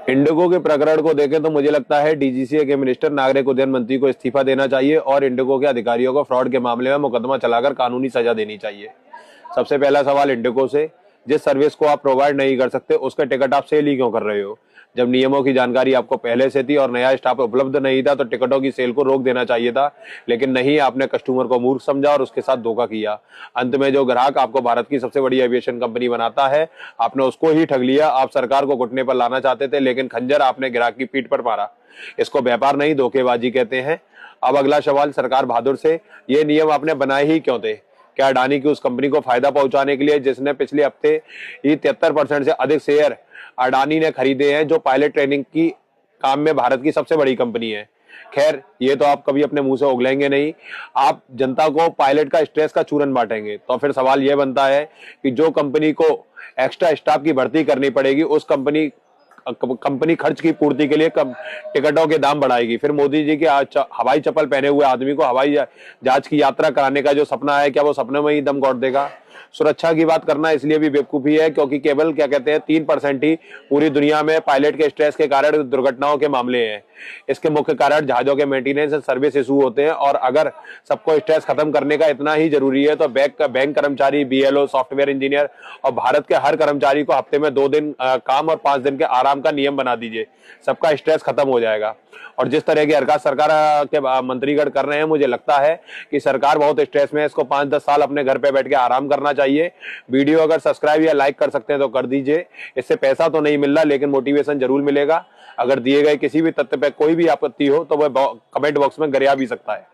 Indigo के प्रकरण को देखें तो मुझे लगता है डीजीसीए के मिनिस्टर नागरिक उड्डयन मंत्री को इस्तीफा देना चाहिए और इंडिगो के अधिकारियों को फ्रॉड के मामले में मुकदमा चलाकर कानूनी सजा देनी चाहिए। सबसे पहला सवाल इंडिगो से, जिस सर्विस को आप प्रोवाइड नहीं कर सकते उसके टिकट आप सेल ही क्यों कर रहे हो? जब नियमों की जानकारी आपको पहले से थी और नया स्टाफ उपलब्ध नहीं था तो टिकटों की सेल को रोक देना चाहिए था, लेकिन नहीं, आपने कस्टमर को मूर्ख समझा और उसके साथ धोखा किया। अंत में जो ग्राहक आपको भारत की सबसे बड़ी एविएशन कंपनी बनाता है, आपने उसको ही ठग लिया। आप सरकार को घुटने पर लाना चाहते थे, लेकिन खंजर आपने ग्राहक की पीठ पर मारा। इसको व्यापार नहीं, धोखेबाजी कहते हैं। अब अगला सवाल सरकार बहादुर से, ये नियम आपने बनाए ही क्यों थे? क्या अडानी की उस कंपनी को फायदा पहुंचाने के लिए जिसने पिछले हफ्ते ही 73% से अधिक शेयर अडानी ने खरीदे हैं, जो पायलट ट्रेनिंग की काम में भारत की सबसे बड़ी कंपनी है? खैर, ये तो आप कभी अपने मुंह से उगलेंगे नहीं। आप जनता को पायलट का स्ट्रेस का चूरन बांटेंगे। तो फिर सवाल यह बनता है कि जो कंपनी को एक्स्ट्रा स्टाफ की भर्ती करनी पड़ेगी, उस कंपनी खर्च की पूर्ति के लिए टिकटों के दाम बढ़ाएगी। फिर मोदी जी के हवाई चप्पल पहने हुए आदमी को हवाई जहाज की यात्रा कराने का जो सपना है, क्या वो सपने में ही दम तोड़ देगा? सुरक्षा की बात करना इसलिए भी बेवकूफी है क्योंकि केवल 3% ही पूरी दुनिया में पायलट के स्ट्रेस के कारण दुर्घटनाओं के मामले हैं। इसके मुख्य कारण जहाजों के मेंटेनेंस और सर्विस इशू होते हैं। और अगर सबको स्ट्रेस खत्म करने का इतना ही जरूरी है तो बैंक कर्मचारी, बीएलओ, सॉफ्टवेयर इंजीनियर और भारत के हर कर्मचारी को हफ्ते में 2 दिन काम और 5 दिन के आराम का नियम बना दीजिए। सबका स्ट्रेस खत्म हो जाएगा। और जिस तरह की हरकत सरकार के मंत्रीगण कर रहे हैं, मुझे लगता है कि सरकार बहुत स्ट्रेस में है। इसको 5-10 साल अपने घर पे बैठ के आराम करना चाहिए। वीडियो अगर सब्सक्राइब या लाइक कर सकते हैं तो कर दीजिए। इससे पैसा तो नहीं मिल रहा, लेकिन मोटिवेशन जरूर मिलेगा। अगर दिए गए किसी भी तथ्य पे कोई भी आपत्ति हो तो वह कमेंट बॉक्स में गरिया भी सकता है।